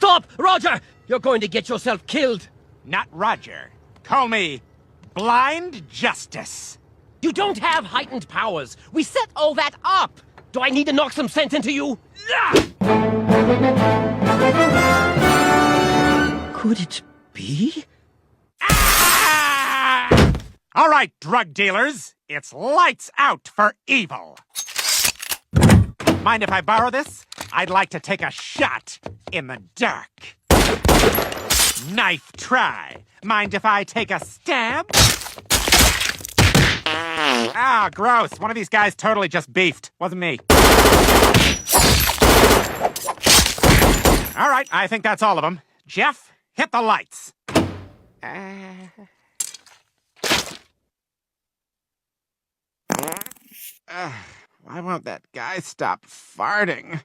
Stop! Roger! You're going to get yourself killed! Not Roger. Call me Blind Justice. You don't have heightened powers! We set all that up! Do I need to knock some sense into you? Could it be? Ah! All right, drug dealers. It's lights out for evil. Mind if I borrow this? I'd like to take a shot in the dark. Knife try. Mind if I take a stab? Ah, gross. One of these guys totally just beefed. Wasn't me. All right, I think that's all of them. Jeff, hit the lights. Why won't that guy stop farting?